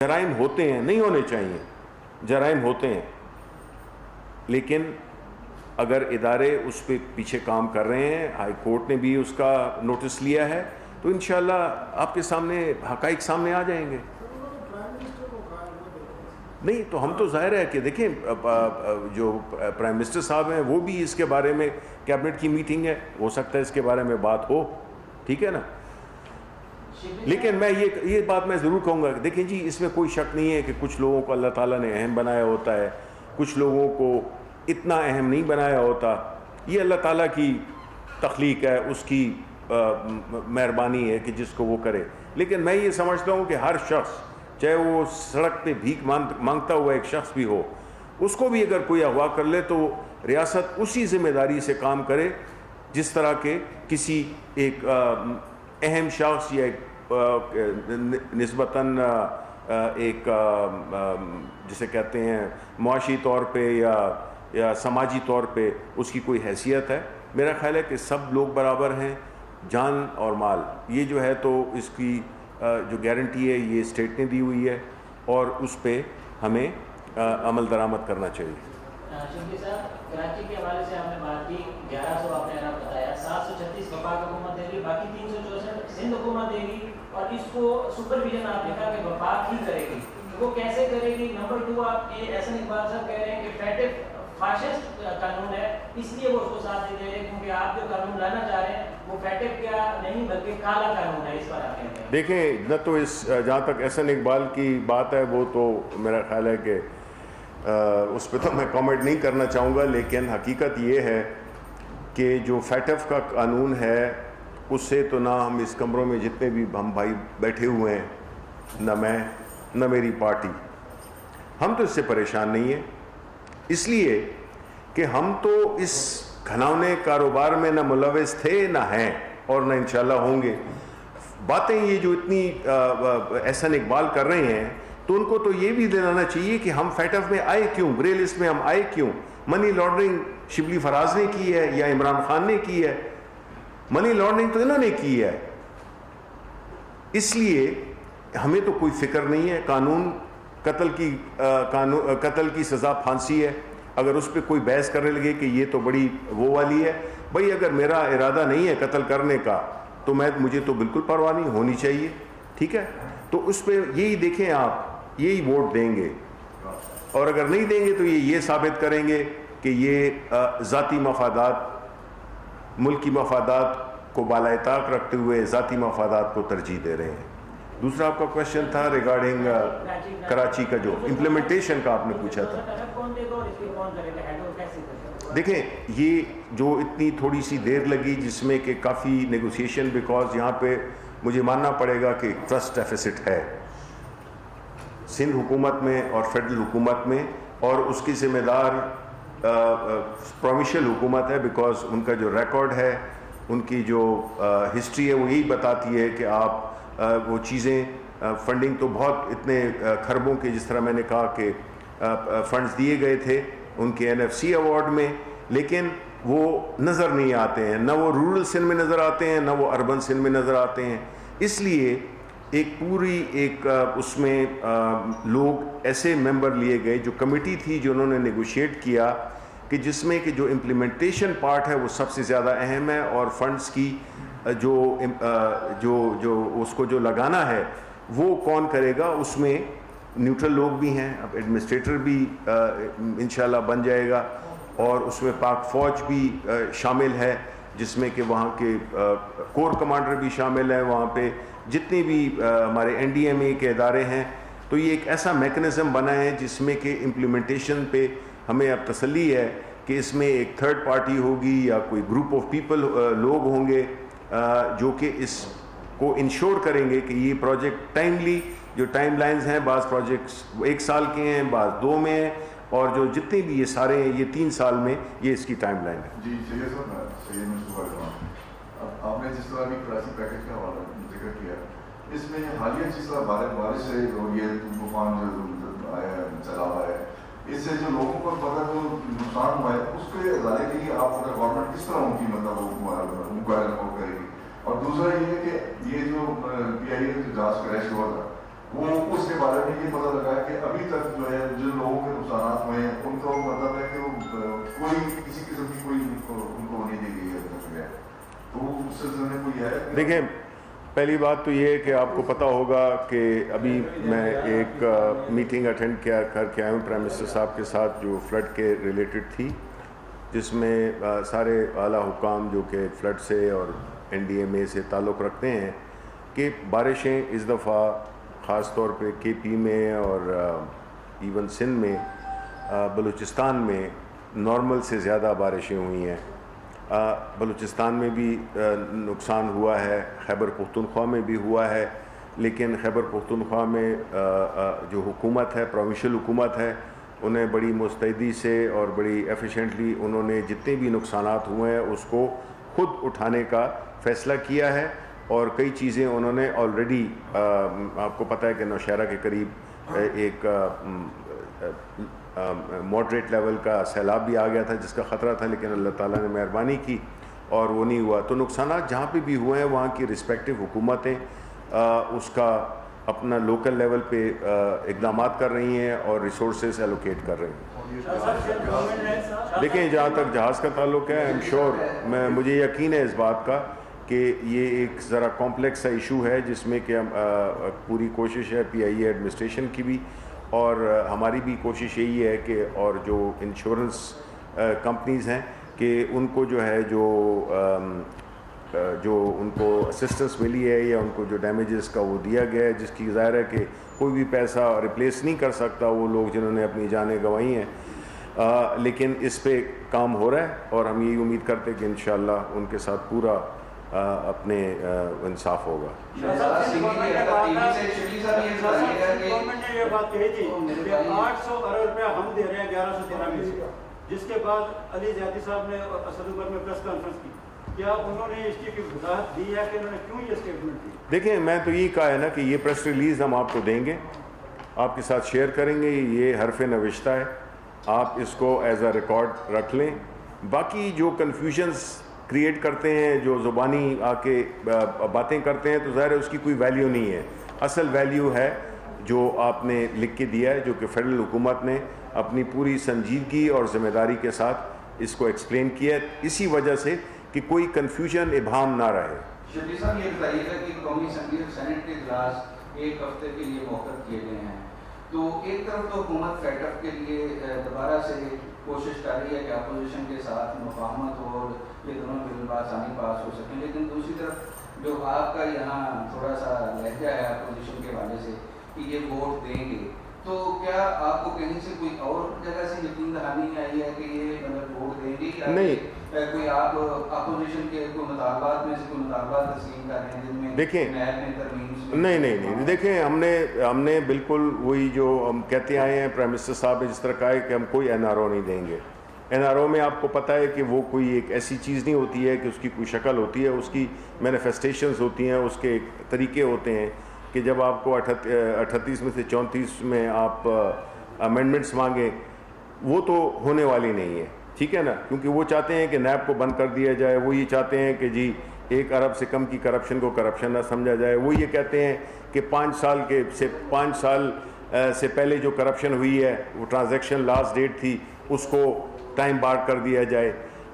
جرائم ہوتے ہیں, نہیں ہونے چاہیے, جرائم ہوتے ہیں, لیکن اگر ادارے اس پہ پیچھے کام کر رہے ہیں, ہائی کورٹ نے بھی اس کا نوٹس لیا ہے, تو انشاءاللہ آپ کے سامنے حقائق سامنے آ جائیں گے. نہیں تو ہم تو ظاہر ہے کہ دیکھیں جو پرائم منسٹر صاحب ہیں وہ بھی اس کے بارے میں, کیبنٹ کی میٹنگ ہے, ہو سکتا ہے اس کے بارے میں بات ہو, ٹھیک ہے نا. لیکن میں یہ بات میں ضرور کہوں گا کہ دیکھیں جی, اس میں کوئی شک نہیں ہے کہ کچھ لوگوں کو اللہ تعالیٰ نے اہم بنایا ہوتا ہے, کچھ لوگوں کو اتنا اہم نہیں بنایا ہوتا. یہ اللہ تعالیٰ کی تخلیق ہے, اس کی مہربانی ہے کہ جس کو وہ کرے. لیکن میں یہ سمجھتا ہوں کہ ہر شخص, چاہے وہ سڑک پہ بھیک مانگتا ہوا ایک شخص بھی ہو, اس کو بھی اگر کوئی اغوا کر لے تو ریاست اسی ذمہ داری سے کام کرے جس طرح کے کسی ایک اہم شخص یا نسبتاً ایک جسے کہتے ہیں معاشی طور پہ یا سماجی طور پہ اس کی کوئی حیثیت ہے. میرا خیال ہے کہ سب لوگ برابر ہیں, جان اور مال یہ جو ہے تو اس کی جو گارنٹی ہے یہ اسٹیٹ نے دی ہوئی ہے, اور اس پہ ہمیں عمل درآمد کرنا چاہیے. شفیع صاحب, کراچی کے حوالے سے آپ نے بات کی, 1100 آپ نے بتایا, 736 وفاق حکومت دے گی, باقی 364 سندھ حکومت دے گی, اور اس کو سپرویژن آپ نے کہا کہ وفاق ہی کرے گی. وہ کیسے کرے گی؟ نمبر 2, آپ یہ احسن اقبال صاحب کہہ رہے ہیں کہ فیٹف فاشسٹ قانون ہے, اس لیے وہ اس کو ساتھ دے رہے ہیں, کیونکہ آپ جو قانون لانا چاہ رہے ہیں وہ فیٹف کیا نہیں بلکہ کالا قانون ہے. اس پر آپ کہتے ہیں. دیکھیں نہ تو اس جہاں تک احسن اقبال کی بات ہے وہ تو میرا خیال ہے کہ اس پہ تو میں کامنٹ نہیں کرنا چاہوں گا, لیکن حقیقت یہ ہے کہ جو فیٹف کا قانون ہے اس سے تو نہ ہم اس کمروں میں جتنے بھی ہم بھائی بیٹھے ہوئے ہیں, نہ میں نہ میری پارٹی, ہم تو اس سے پریشان نہیں ہیں, اس لیے کہ ہم تو اس گھناؤنے کاروبار میں نہ ملوث تھے نہ ہیں اور نہ انشاءاللہ ہوں گے. باتیں یہ جو اتنی احسن اقبال کر رہے ہیں تو ان کو تو یہ بھی دلانا چاہیے کہ ہم فیٹف میں آئے کیوں, گرے لسٹ میں ہم آئے کیوں. منی لانڈرنگ شبلی فراز نے کی ہے یا عمران خان نے کی ہے؟ منی لانڈرنگ تو انہوں نے کی ہے. اس لیے ہمیں تو کوئی فکر نہیں ہے. قانون قتل کی سزا پھانسی ہے. اگر اس پہ کوئی بحث کرنے لگے کہ یہ تو بڑی وہ والی ہے, بھئی اگر میرا ارادہ نہیں ہے قتل کرنے کا تو مجھے تو بالکل پرواہ نہیں ہونی چاہیے, ٹھیک ہے. تو اس پہ یہی دیکھیں, آپ یہی ووٹ دیں گے, اور اگر نہیں دیں گے تو یہ ثابت کریں گے کہ یہ ذاتی مفادات, ملکی مفادات کو بالائے طاق رکھتے ہوئے ذاتی مفادات کو ترجیح دے رہے ہیں. دوسرا آپ کا کوشچن تھا ریگارڈنگ کراچی کا جو امپلیمنٹیشن کا آپ نے پوچھا تھا. دیکھیں یہ جو اتنی تھوڑی سی دیر لگی جس میں کہ کافی نیگوسیشن, بیکاز یہاں پہ مجھے ماننا پڑے گا کہ ٹرسٹ ڈیفیسٹ ہے سندھ حکومت میں اور فیڈرل حکومت میں, اور اس کی ذمہ دار پروونشل حکومت ہے, بیکاز ان کا جو ریکارڈ ہے, ان کی جو ہسٹری ہے وہ یہی بتاتی ہے کہ آپ وہ چیزیں فنڈنگ تو بہت اتنے کھربوں کے, جس طرح میں نے کہا کہ فنڈز دیے گئے تھے ان کے NFC ایوارڈ میں, لیکن وہ نظر نہیں آتے ہیں, نہ وہ رورل سندھ میں نظر آتے ہیں نہ وہ اربن سندھ میں نظر آتے ہیں. اس لیے ایک پوری اس میں لوگ ایسے ممبر لیے گئے, جو کمیٹی تھی جو انہوں نے نیگوشیٹ کیا, کہ جس میں کہ جو امپلیمنٹیشن پارٹ ہے وہ سب سے زیادہ اہم ہے, اور فنڈز کی جو اس کو جو لگانا ہے وہ کون کرے گا. اس میں نیوٹرل لوگ بھی ہیں, اب ایڈمنسٹریٹر بھی انشاءاللہ بن جائے گا, اور اس میں پاک فوج بھی شامل ہے, جس میں کہ وہاں کے کور کمانڈر بھی شامل ہیں, وہاں پہ جتنے بھی ہمارے NDMA کے ادارے ہیں. تو یہ ایک ایسا میکنزم بنا ہے جس میں کہ امپلیمنٹیشن پہ ہمیں اب تسلی ہے کہ اس میں ایک تھرڈ پارٹی ہوگی یا کوئی گروپ آف پیپل لوگ ہوں گے جو کہ اس کو انشور کریں گے کہ یہ پروجیکٹ ٹائملی, جو ٹائم لائنز ہیں, بعض پروجیکٹس 1 سال کے ہیں, بعض 2 میں ہیں, اور جو جتنے بھی یہ سارے ہیں یہ 3 سال میں یہ اس کی ٹائم لائن ہے. جی سید صاحب, آپ نے جس طرح بھی کراچی پیکج کا حوالہ ذکر کیا, اس میں حالیہ جس طرح بارش سے اور یہ طوفان جو آیا چلا ہوا ہے, اس سے جو لوگوں کو پتہ جو نقصان ہوا ہے اس کے ادارے کے لیے آپ کا گورنمنٹ کس طرح ان کی مکمل کرے گی. اور دوسرا یہ ہے کہ یہ جو PIA جو جہاز کریش ہوا تھا وہ اس کے بارے میں یہ پتہ لگا کہ ابھی تک جو ہے جن لوگوں کے نقصانات ہوئے ہیں ان کو مطلب ہے کہ کوئی کسی قسم کی کوئی ان کو نہیں دی گئی ہے ابھی تک. تو اس سلسلے میں کوئی ہے. دیکھیں پہلی بات تو یہ ہے کہ آپ کو پتہ ہوگا کہ ابھی میں ایک میٹنگ اٹینڈ کر کے آیا ہوں پرائم منسٹر صاحب کے ساتھ جو فلڈ کے ریلیٹڈ تھی, جس میں سارے اعلیٰ حکام جو کہ فلڈ سے اور NDMA سے تعلق رکھتے ہیں کہ بارشیں اس دفعہ خاص طور پہ KP میں اور ایون سندھ میں, بلوچستان میں نارمل سے زیادہ بارشیں ہوئی ہیں. بلوچستان میں بھی نقصان ہوا ہے, خیبر پختونخوا میں بھی ہوا ہے, لیکن خیبر پختونخوا میں جو حکومت ہے, پروونشل حکومت ہے, انہیں بڑی مستعدی سے اور بڑی ایفیشینٹلی انہوں نے جتنے بھی نقصانات ہوئے ہیں اس کو خود اٹھانے کا فیصلہ کیا ہے. اور کئی چیزیں انہوں نے آلریڈی, آپ کو پتہ ہے کہ نوشہرہ کے قریب ایک ماڈریٹ لیول کا سیلاب بھی آ گیا تھا جس کا خطرہ تھا, لیکن اللہ تعالیٰ نے مہربانی کی اور وہ نہیں ہوا. تو نقصانات جہاں پہ بھی ہوئے ہیں وہاں کی رسپیکٹو حکومتیں اس کا اپنا لوکل لیول پہ اقدامات کر رہی ہیں اور ریسورسز ایلوکیٹ کر رہی ہیں. دیکھیں جہاں تک جہاز کا تعلق ہے, ایم شور مجھے یقین ہے اس بات کا کہ یہ ایک ذرا کمپلیکس سا ایشو ہے جس میں کہ پوری کوشش ہے PIA ایڈمنسٹریشن کی بھی اور ہماری بھی کوشش یہی ہے کہ اور جو انشورنس کمپنیز ہیں کہ ان کو جو ہے جو ان کو اسسٹنس ملی ہے یا ان کو جو ڈیمیجز کا وہ دیا گیا ہے, جس کی ظاہر ہے کہ کوئی بھی پیسہ ریپلیس نہیں کر سکتا وہ لوگ جنہوں نے اپنی جانیں گنوائی ہیں, لیکن اس پہ کام ہو رہا ہے اور ہم یہی امید کرتے ہیں کہ انشاءاللہ ان کے ساتھ پورا اپنے انصاف ہوگا. گورنمنٹ نے یہ بات کہی تھی کہ 800 ارب روپیہ ہم دے رہے ہیں 1113 میں سے, جس کے بعد علی زیادی صاحب نے اسد عمر میں پریس کانفرنس کی. کیا انہوں نے اس کی وضاحت دی ہے کہ انہوں نے کیوں یہ اسٹیٹمنٹ دی؟ دیکھیں میں تو یہی کہا ہے نا کہ یہ پریس ریلیز ہم آپ کو دیں گے, آپ کے ساتھ شیئر کریں گے. یہ حرف نوشتہ ہے, آپ اس کو ایز اے ریکارڈ رکھ لیں. باقی جو کنفیوژنس کریٹ کرتے ہیں, جو زبانی آ کے باتیں کرتے ہیں, تو ظاہر ہے اس کی کوئی ویلیو نہیں ہے. اصل ویلیو ہے جو آپ نے لکھ کے دیا ہے, جو کہ فیڈرل حکومت نے اپنی پوری سنجیدگی اور ذمہ داری کے ساتھ اس کو ایکسپلین کیا ہے, اسی وجہ سے کہ کوئی کنفیوژن ابہام نہ رہے. شبیر صاحب یہ بتائیے گا کہ قومی اسمبلی اور سینٹ کے اجلاس ایک ہفتے کے لیے موقف کیے گئے ہیں, تو ایک طرف تو حکومت فیٹف کے لیے دوبارہ سے کوشش کر رہی ہے کہ اپوزیشن کے ساتھ مفاہمت ہو اور یہ دونوں بل بآسانی پاس ہو سکیں, لیکن دوسری طرف جو آپ کا یہاں تھوڑا سا لہجہ ہے اپوزیشن کے حوالے سے کہ یہ ووٹ دیں گے, تو کیا آپ کو کہیں سے کوئی اور جگہ سے یقین دہانی آئی ہے کہ یہ مطلب ووٹ دیں گے, یا نہیں کوئی آپ اپوزیشن کے کوئی مطالبات میں سے کوئی مطالبات تسلیم کر رہے ہیں جن میں دیکھیں ترمیم؟ نہیں دیکھیں ہم نے بالکل وہی جو ہم کہتے آئے ہیں, پرائم منسٹر صاحب نے جس طرح کہا ہے کہ ہم کوئی NRO نہیں دیں گے. NRO میں آپ کو پتہ ہے کہ وہ کوئی ایک ایسی چیز نہیں ہوتی ہے کہ اس کی کوئی شکل ہوتی ہے, اس کی مینیفیسٹیشنز ہوتی ہیں, اس کے ایک طریقے ہوتے ہیں کہ جب آپ کو 38 میں سے 34 میں آپ امینڈمنٹس مانگیں, وہ تو ہونے والی نہیں ہے, ٹھیک ہے نا, کیونکہ وہ چاہتے ہیں کہ نیب کو بند کر دیا جائے. وہ یہ چاہتے ہیں کہ جی 1 ارب سے کم کی کرپشن کو کرپشن نہ سمجھا جائے. وہ یہ کہتے ہیں کہ 5 سال سے پہلے جو کرپشن ہوئی ہے, وہ ٹرانزیکشن لاسٹ ڈیٹ تھی, اس کو ٹائم بار کر دیا جائے.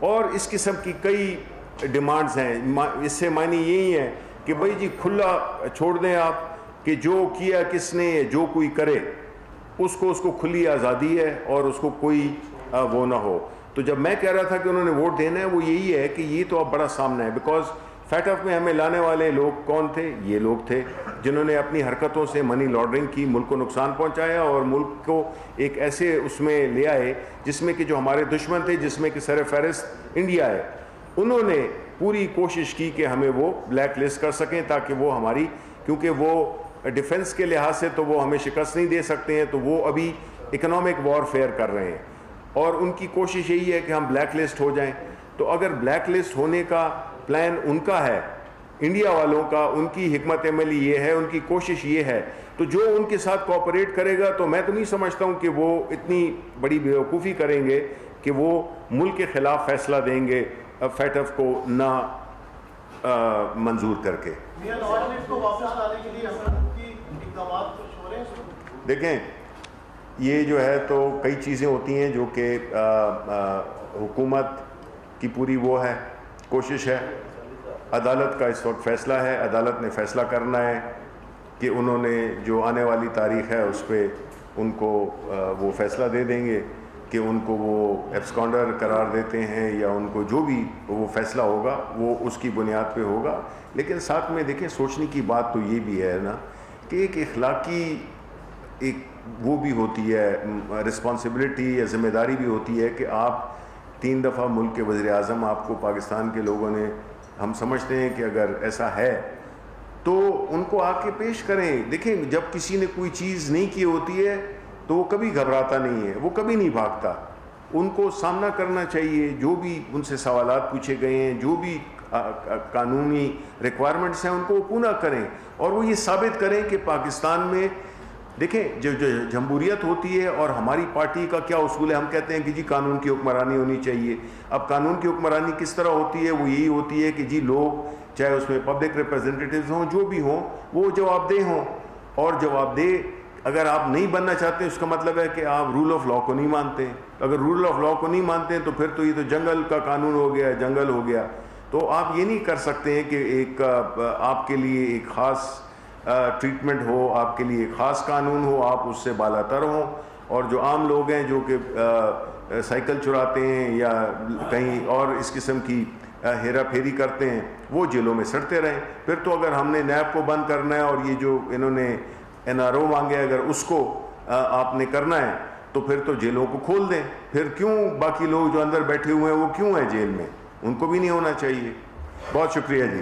اور اس قسم کی کئی ڈیمانڈز ہیں. اس سے معنی یہی ہے کہ بھائی جی کھلا چھوڑ دیں آپ کہ جو کیا کس نے, جو کوئی کرے اس کو کھلی آزادی ہے اور اس کو کوئی وہ نہ ہو. تو جب میں کہہ رہا تھا کہ انہوں نے ووٹ دینا ہے, وہ یہی ہے کہ یہ تو اب بڑا سامنا ہے, بیکاز فیٹف میں ہمیں لانے والے لوگ کون تھے؟ یہ لوگ تھے جنہوں نے اپنی حرکتوں سے منی لانڈرنگ کی, ملک کو نقصان پہنچایا اور ملک کو ایک ایسے اس میں لے آئے جس میں کہ جو ہمارے دشمن تھے, جس میں کہ سر فہرست انڈیا ہے, انہوں نے پوری کوشش کی کہ ہمیں وہ بلیک لسٹ کر سکیں تاکہ وہ ہماری, کیونکہ وہ ڈیفنس کے لحاظ سے تو وہ ہمیں شکست نہیں دے سکتے ہیں, تو وہ ابھی اکنامک وارفیئر کر رہے ہیں اور ان کی کوشش یہی ہے کہ ہم بلیک لسٹ ہو جائیں. تو اگر بلیک لسٹ ہونے کا پلان ان کا ہے, انڈیا والوں کا, ان کی حکمت عملی یہ ہے, ان کی کوشش یہ ہے, تو جو ان کے ساتھ کوآپریٹ کرے گا, تو میں تو نہیں سمجھتا ہوں کہ وہ اتنی بڑی بیوقوفی کریں گے کہ وہ ملک کے خلاف فیصلہ دیں گے فیٹف کو نہ منظور کر کے. کو واپس لانے کے لیے اقدامات دیکھیں یہ جو ہے تو کئی چیزیں ہوتی ہیں جو کہ حکومت کی پوری وہ ہے کوشش ہے. عدالت کا اس وقت فیصلہ ہے, عدالت نے فیصلہ کرنا ہے کہ انہوں نے جو آنے والی تاریخ ہے اس پہ ان کو وہ فیصلہ دے دیں گے کہ ان کو وہ ایبسکانڈر قرار دیتے ہیں یا ان کو جو بھی وہ فیصلہ ہوگا وہ اس کی بنیاد پہ ہوگا. لیکن ساتھ میں دیکھیں سوچنے کی بات تو یہ بھی ہے نا کہ ایک اخلاقی ایک وہ بھی ہوتی ہے, رسپانسبلٹی یا ذمہ داری بھی ہوتی ہے کہ آپ 3 دفعہ ملک کے وزیر اعظم آپ کو پاکستان کے لوگوں نے, ہم سمجھتے ہیں کہ اگر ایسا ہے تو ان کو آ کے پیش کریں. دیکھیں جب کسی نے کوئی چیز نہیں کی ہوتی ہے تو وہ کبھی گھبراتا نہیں ہے, وہ کبھی نہیں بھاگتا. ان کو سامنا کرنا چاہیے, جو بھی ان سے سوالات پوچھے گئے ہیں, جو بھی قانونی ریکوائرمنٹس ہیں ان کو وہ پورا کریں اور وہ یہ ثابت کریں کہ پاکستان میں دیکھیں جو جمہوریت ہوتی ہے اور ہماری پارٹی کا کیا اصول ہے, ہم کہتے ہیں کہ جی قانون کی حکمرانی ہونی چاہیے. اب قانون کی حکمرانی کس طرح ہوتی ہے, وہ یہی ہوتی ہے کہ جی لوگ چاہے اس میں پبلک ریپرزنٹیٹیوز ہوں جو بھی ہوں وہ جواب دہ ہوں, اور جواب دہ اگر آپ نہیں بننا چاہتے اس کا مطلب ہے کہ آپ رول آف لاء کو نہیں مانتے. اگر رول آف لاء کو نہیں مانتے تو پھر تو یہ تو جنگل کا قانون ہو گیا, جنگل ہو گیا. تو آپ یہ نہیں کر سکتے ہیں کہ ایک آپ کے لیے ایک خاص ٹریٹمنٹ ہو, آپ کے لیے ایک خاص قانون ہو, آپ اس سے بالا تر ہوں, اور جو عام لوگ ہیں جو کہ سائیکل چراتے ہیں یا کہیں اور اس قسم کی ہیرا پھیری کرتے ہیں وہ جیلوں میں سڑتے رہیں. پھر تو اگر ہم نے نیب کو بند کرنا ہے اور یہ جو انہوں نے NRO مانگے اگر اس کو آپ نے کرنا ہے تو پھر تو جیلوں کو کھول دیں. پھر کیوں باقی لوگ جو اندر بیٹھے ہوئے ہیں وہ کیوں ہیں جیل میں, ان کو بھی نہیں ہونا چاہیے. بہت شکریہ جی.